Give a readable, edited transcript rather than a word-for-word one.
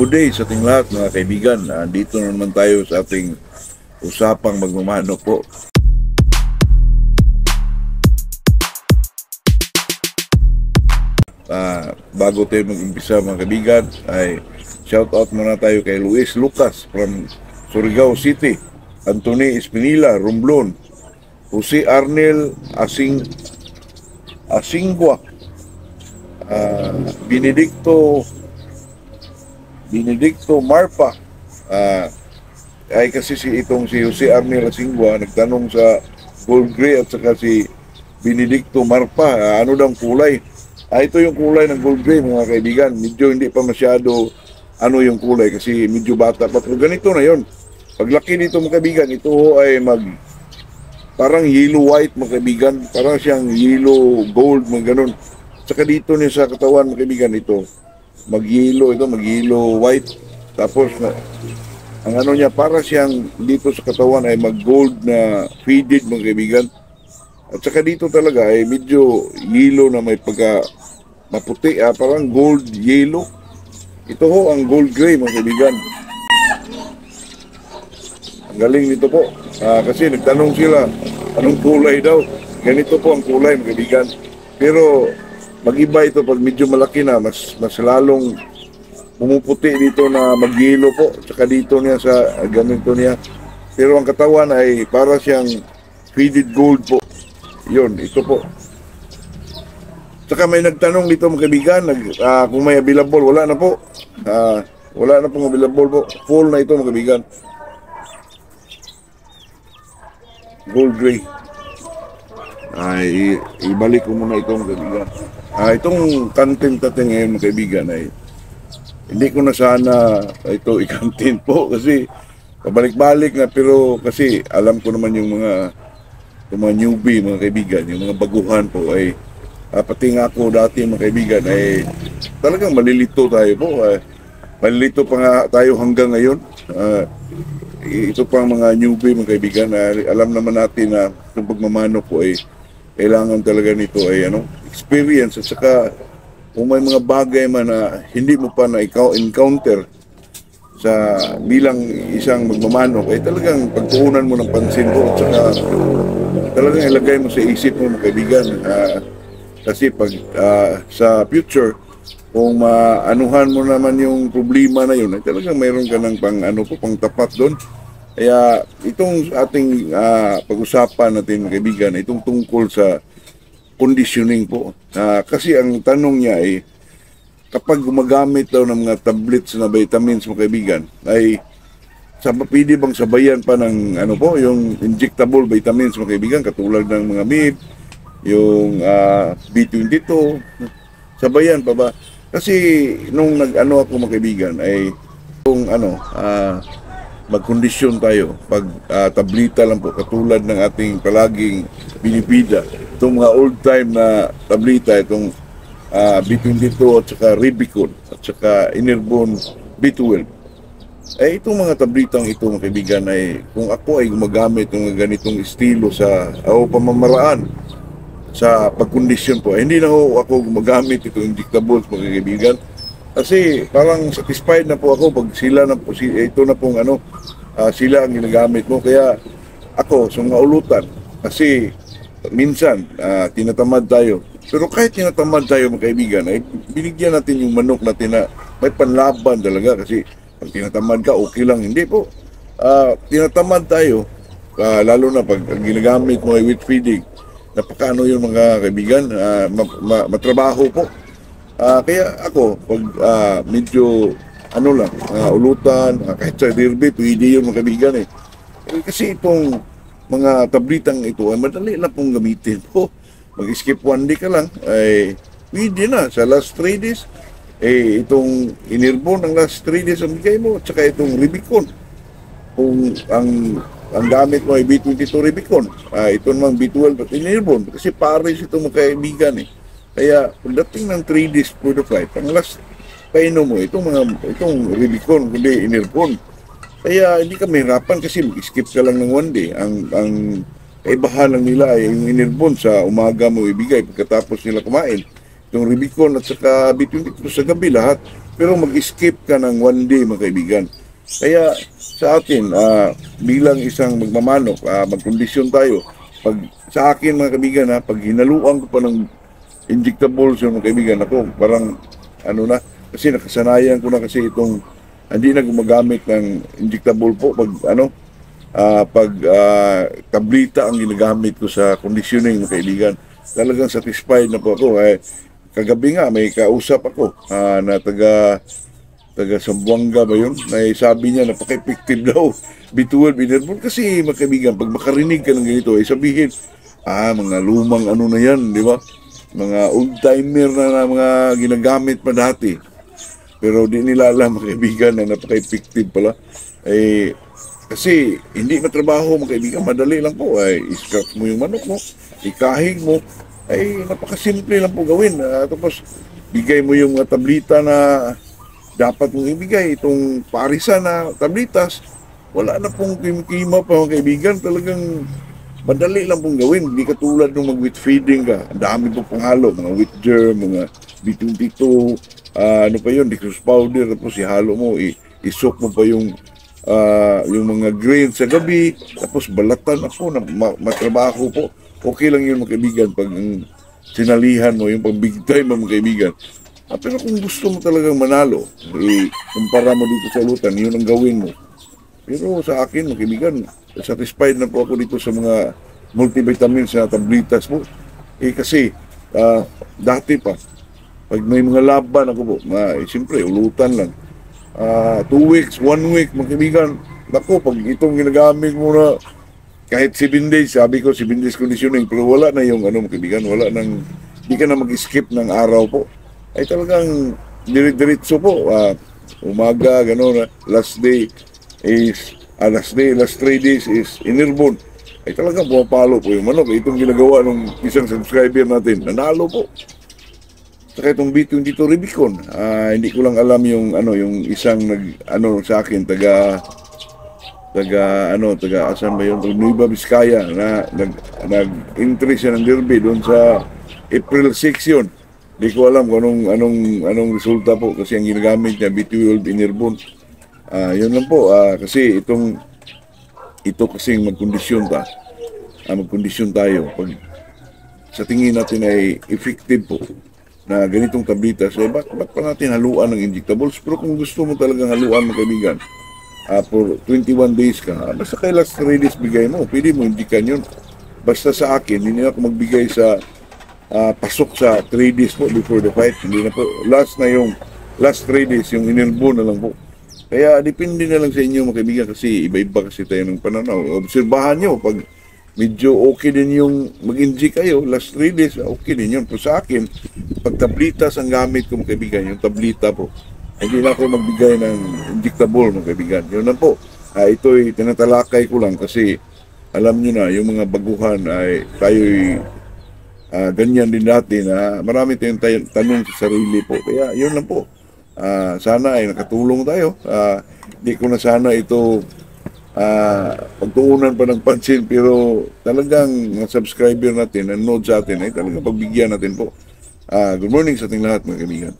Good day sa ating lahat mga kaibigan. Dito na naman tayo sa ating usapang magmamano po. Bago tayo mag-umpisa mga kaibigan, ay shout out muna tayo kay Luis Lucas from Surigao City, Anthony Espinila, Romblon, Jose Arnel Asingwa, Benedicto Marpa. Ay kasi si Jose Arnel Asingwa nagtanong sa Gold Gray at saka si Benedicto Marpa, ano daw kulay? Ito yung kulay ng Gold Gray mga kaibigan. Medyo hindi pa masyado yung kulay kasi medyo bata pa. Pero ganito na yon. Paglaki nito mga kaibigan, ito ay parang yellow white mga kaibigan. Parang siyang yellow gold mga ganun. Saka dito niya sa katawan mga kaibigan, ito mag-yellow white. Tapos ang ano niya, para siyang dito sa katawan ay mag-gold na faded mga kaibigan. At saka dito talaga ay medyo yellow na may pagka maputi, parang gold yellow. Ito ho ang Gold Gray mga kaibigan. Ang galing nito po. Kasi nagtanong sila anong kulay daw. Ganito po ang kulay mga kaibigan. Pero mag-iba ito pag medyo malaki na, mas lalong pumuputi dito na mag-yellow po. Tsaka dito niya sa ganito niya. Pero ang katawan ay para siyang faded gold po. Yun, ito po. Tsaka may nagtanong dito mga kaibigan, kung may available, wala na po. Wala na pong available po. Full na ito mga kaibigan. Gold Gray. Ibalik ko muna ito mga kaibigan. Itong content natin ngayon mga kaibigan ay hindi ko na sana ito i-content po kasi pabalik-balik na, pero kasi alam ko naman yung mga newbie mga kaibigan, yung mga baguhan po ay pati nga ako dati mga kaibigan ay talagang malilito tayo po. Malilito pa nga tayo hanggang ngayon. Ito pang mga newbie mga kaibigan, alam naman natin na itong pagmamano po ay kailangan talaga nito ay experience. At saka kung may mga bagay man na hindi mo pa na-encounter sa bilang isang magmamano, ay talagang pagtuunan mo ng pansin po. At saka talagang ilagay mo sa isip mo mga kaibigan. Kasi pag sa future, kung maanuhan mo naman yung problema na yun, ay talagang mayroon ka ng pang tapat doon. Kaya itong ating pag-usapan natin mga kaibigan, itong tungkol sa conditioning po. Kasi ang tanong niya ay, kapag gumagamit daw ng mga tablets na vitamins mga kaibigan, ay pwede bang sabayan pa ng yung injectable vitamins mga kaibigan, katulad ng mga MIB, yung B22, sabayan pa ba? Kasi nung ako mga kaibigan ay kung magkondisyon tayo pag tablita lang po, katulad ng ating palaging binibida, itong mga old time na tablita, itong B22 at saka Ribicon at saka Enervon B12. Itong mga tablitang ito mga kaibigan ay kung ako ay gumagamit ng ganitong estilo sa pamamaraan sa pagkondisyon po, hindi na ako gumagamit itong injectables mga kaibigan. Kasi parang satisfied na po ako pag sila na po, ito na pong sila ang ginagamit mo. Kaya ako, sungaulutan. Kasi minsan, tinatamad tayo. Pero kahit tinatamad tayo mga kaibigan, ay binigyan natin yung manok natin na may panlaban talaga. Kasi pag tinatamad ka, okay lang. Hindi po. Tinatamad tayo, lalo na pag ginagamit mo ay wheat feeding. Napakaano yung mga kaibigan, matrabaho po. Kaya ako, pag medyo ulutan, kahit sa derby, pwede yun mga kaibigan kasi itong mga tablitang ito ay madali na pong gamitin po. Mag-skip one day ka lang, ay pwede na. Sa last 3 days, itong Enervon ang last 3 days ang bigay mo, at saka itong Ribicon. Kung ang gamit mo ay B22 Ribicon, ito naman B12 at Enervon, kasi pares ito mga kaibigan Kaya pagdating ng 3 days for the flight, ang last painom mo itong Ribicon, kundi Enervon. Kaya hindi ka mahirapan kasi mag-skip ka lang ng 1 day. Ang kaibahan lang nila ay yung Enervon sa umaga mo ibigay pagkatapos nila kumain. Yung Ribicon at saka B22 sa gabi lahat. pero mag-skip ka ng one day mga kaibigan. Kaya sa atin, bilang isang magmamanok, magkondisyon tayo. Pag sa akin mga kaibigan, pag hinaluan ko pa ng injectables yung mga kaibigan, ako parang ano na, kasi nakasanayan ko na kasi itong hindi na gumagamit ng injectable po pag tablita ang ginagamit ko sa conditioning mga kaibigan. Talagang satisfied na po ako. Kagabi nga may kausap ako na taga Sambuanga ba yun? Na sabi niya napaka-effective daw B12 Enervon kasi mga kaibigan, pag makarinig ka ng ganito ay sabihin, mga lumang ano na yan, di ba? Mga old timer na mga ginagamit pa dati. Pero di nila alam mga kaibigan na napaka-effective pala. Kasi hindi matrabaho mga kaibigan, madali lang po. I-scratch mo yung manok mo, ikahig mo, napakasimple lang po gawin. Tapos bigay mo yung tablita na dapat mong ibigay, itong parisan na tablitas. Wala na pong kima pa mga kaibigan, talagang madali lang pong gawin. Hindi katulad nung mag-wheat feeding ka, ang dami pong panghalo, mga wheat germ, mga B22, ano pa yun, dextrose powder, tapos ihalo mo, isok mo pa yung mga grains sa gabi, tapos balatan ako na matrabaho po. Okay lang yun mga kaibigan pag sinalihan mo yung pag big time mga kaibigan. Pero kung gusto mo talagang manalo, kumpara mo dito sa lutan, yun ang gawin mo. Pero sa akin mga kaibigan, satisfied na po ako dito sa mga multivitamins na tablitas po. Kasi dati pa, pag may mga laban ako po, siyempre ulutan lang. 2 weeks, 1 week, mga kaibigan. Naku, pag itong ginagamit mo na kahit 7 days, sabi ko 7 days conditioning, pero wala na yung mga kaibigan, wala nang, di ka na mag-skip ng araw po. Ay talagang diretso po. Umaga, gano'n, last 3 days is Enervon. Ay talagang pumapalo po yung manok. Itong ginagawa ng isang subscriber natin, nanalo po. Saka itong B22 Rubicon, hindi ko lang alam yung isang sa akin taga asan ba yun, Nueva Vizcaya na nag-entry siya ng derby doon sa April 6 yun. Hindi ko alam kung anong resulta po kasi ang ginagamit niya B12 Enervon. Yun lang po, kasi ito kasi magkondisyon tayo. Pag sa tingin natin ay effective po na ganitong tablitas, ba't pa natin haluan ng injectables? Pero kung gusto mo talagang haluan mga kaibigan, for 21 days ka, basta kay last 3 days bigay mo, pwede mo indikan yun. Basta sa akin, hindi na ako magbigay sa pasok sa 3 days po before the fight. Hindi na po, last 3 days, yung Enervon na lang po. Kaya depende na lang sa inyo mga kaibigan kasi iba-iba kasi tayo ng pananaw. Obserbahan nyo, pag medyo okay din yung mag-inject kayo, last 3 days, okay din yun. Pero sa akin, pag tablitas ang gamit ko mga kaibigan, yung tablita po, hindi na ako magbigay ng injectable mga kaibigan. Yun lang po. Ito'y tinatalakay ko lang kasi alam nyo na, yung mga baguhan ay tayo'y ganyan din dati na marami tayong tanong sa sarili po. Kaya yun lang po. Sana ay nakatulong tayo. Hindi ko na sana ito pagtuunan pa ng pansin pero talagang mga subscriber natin, nanonood sa atin ay talagang pagbigyan natin po. Good morning sa ating lahat mga kaibigan.